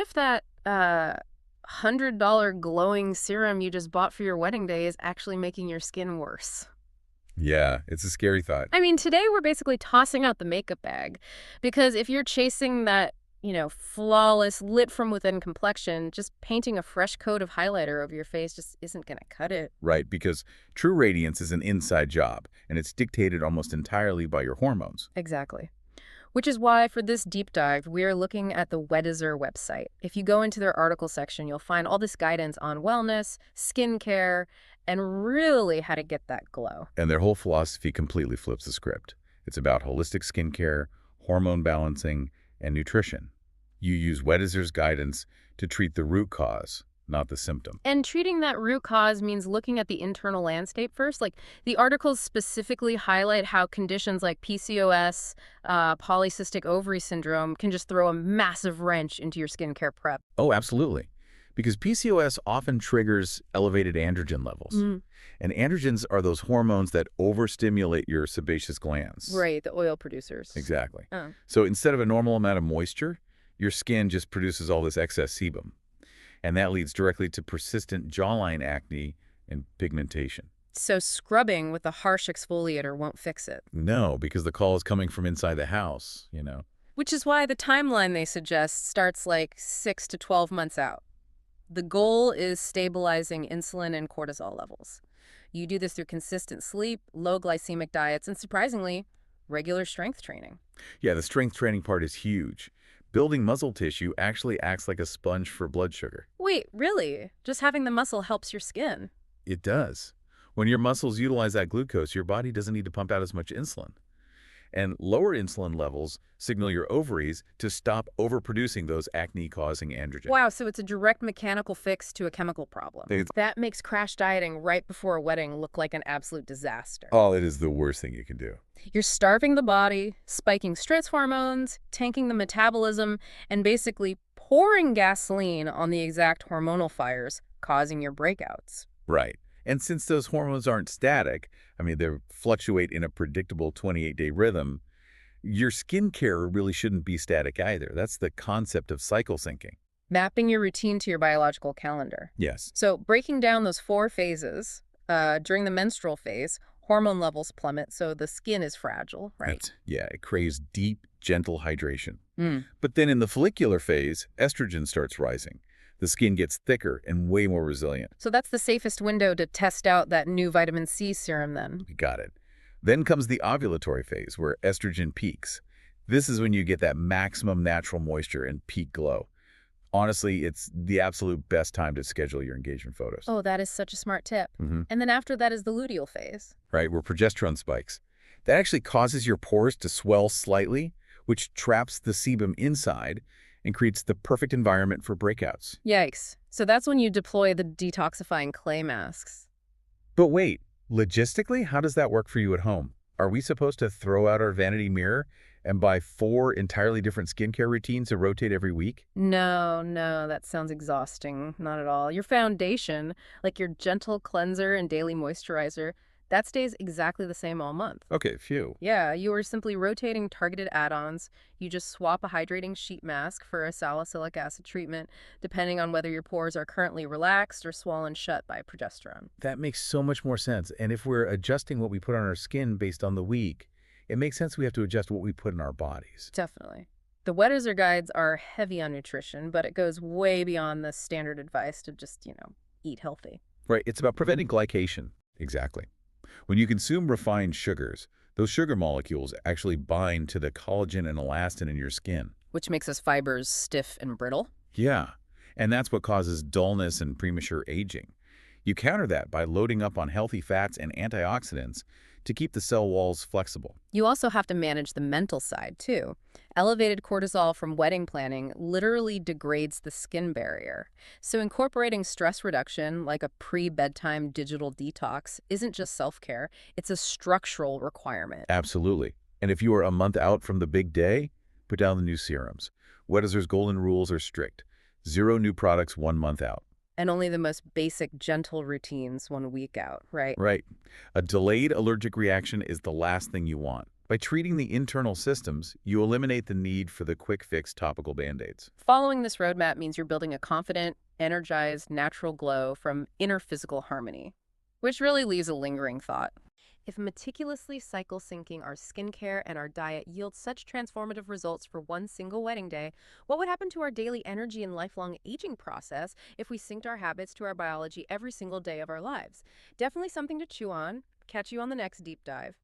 if that $100 glowing serum you just bought for your wedding day is actually making your skin worse? Yeah, it's a scary thought. I mean, today we're basically tossing out the makeup bag because if you're chasing that, flawless, lit from within complexion, just painting a fresh coat of highlighter over your face just isn't going to cut it. Right, because true radiance is an inside job, and it's dictated almost entirely by your hormones. Exactly. Which is why for this deep dive, we are looking at the Weddizer website. If you go into their article section, you'll find all this guidance on wellness, skincare, and really how to get that glow. And their whole philosophy completely flips the script. It's about holistic skincare, hormone balancing, and nutrition. You use Weddizer's guidance to treat the root cause, not the symptom. And treating that root cause means looking at the internal landscape first. Like, the articles specifically highlight how conditions like PCOS, polycystic ovary syndrome can just throw a massive wrench into your skincare prep. Oh, absolutely. Because PCOS often triggers elevated androgen levels. And androgens are those hormones that overstimulate your sebaceous glands. Right, the oil producers. Exactly. Oh. So instead of a normal amount of moisture, your skin just produces all this excess sebum. And that leads directly to persistent jawline acne and pigmentation. So scrubbing with a harsh exfoliator won't fix it. No, because the call is coming from inside the house, Which is why the timeline they suggest starts like 6 to 12 months out. The goal is stabilizing insulin and cortisol levels. You do this through consistent sleep, low glycemic diets, and surprisingly, regular strength training. Yeah, the strength training part is huge. Building muscle tissue actually acts like a sponge for blood sugar. Wait, really? Just having the muscle helps your skin? It does. When your muscles utilize that glucose, your body doesn't need to pump out as much insulin. And lower insulin levels signal your ovaries to stop overproducing those acne-causing androgens. Wow, so it's a direct mechanical fix to a chemical problem. That makes crash dieting right before a wedding look like an absolute disaster. Oh, it is the worst thing you can do. You're starving the body, spiking stress hormones, tanking the metabolism, and basically pouring gasoline on the exact hormonal fires causing your breakouts. Right. And since those hormones aren't static, they fluctuate in a predictable 28-day rhythm, your skincare really shouldn't be static either. That's the concept of cycle syncing. Mapping your routine to your biological calendar. Yes. So breaking down those 4 phases, during the menstrual phase, hormone levels plummet, so the skin is fragile, right? Yeah, it craves deep, gentle hydration. But then in the follicular phase, estrogen starts rising. The skin gets thicker and way more resilient. So that's the safest window to test out that new vitamin C serum then. You got it. Then comes the ovulatory phase, where estrogen peaks. This is when you get that maximum natural moisture and peak glow. Honestly, it's the absolute best time to schedule your engagement photos. Oh, that is such a smart tip. And then after that is the luteal phase. Right, where progesterone spikes. That actually causes your pores to swell slightly, which traps the sebum inside and creates the perfect environment for breakouts. Yikes. So that's when you deploy the detoxifying clay masks. But wait, logistically, how does that work for you at home? Are we supposed to throw out our vanity mirror and buy 4 entirely different skincare routines to rotate every week? No, that sounds exhausting. Not at all. Your foundation, like your gentle cleanser and daily moisturizer, that stays exactly the same all month. Okay, phew. Yeah, you are simply rotating targeted add-ons. You just swap a hydrating sheet mask for a salicylic acid treatment, depending on whether your pores are currently relaxed or swollen shut by progesterone. That makes so much more sense. And if we're adjusting what we put on our skin based on the week, it makes sense we have to adjust what we put in our bodies. Definitely. The Weddizer guides are heavy on nutrition, but it goes way beyond the standard advice to just, eat healthy. Right, it's about preventing glycation. Exactly. When you consume refined sugars, those sugar molecules actually bind to the collagen and elastin in your skin. Which makes us fibers stiff and brittle. Yeah, and that's what causes dullness and premature aging. You counter that by loading up on healthy fats and antioxidants to keep the cell walls flexible. You also have to manage the mental side, too. Elevated cortisol from wedding planning literally degrades the skin barrier. So incorporating stress reduction, like a pre-bedtime digital detox, isn't just self-care, it's a structural requirement. Absolutely. And if you are a month out from the big day, put down the new serums. Weddizer's golden rules are strict. 0 new products 1 month out. And only the most basic, gentle routines 1 week out, right? Right. A delayed allergic reaction is the last thing you want. By treating the internal systems, you eliminate the need for the quick-fix topical band-aids. Following this roadmap means you're building a confident, energized, natural glow from inner physical harmony, which really leaves a lingering thought. If meticulously cycle syncing our skincare and our diet yields such transformative results for one single wedding day, what would happen to our daily energy and lifelong aging process if we synced our habits to our biology every single day of our lives? Definitely something to chew on. Catch you on the next deep dive.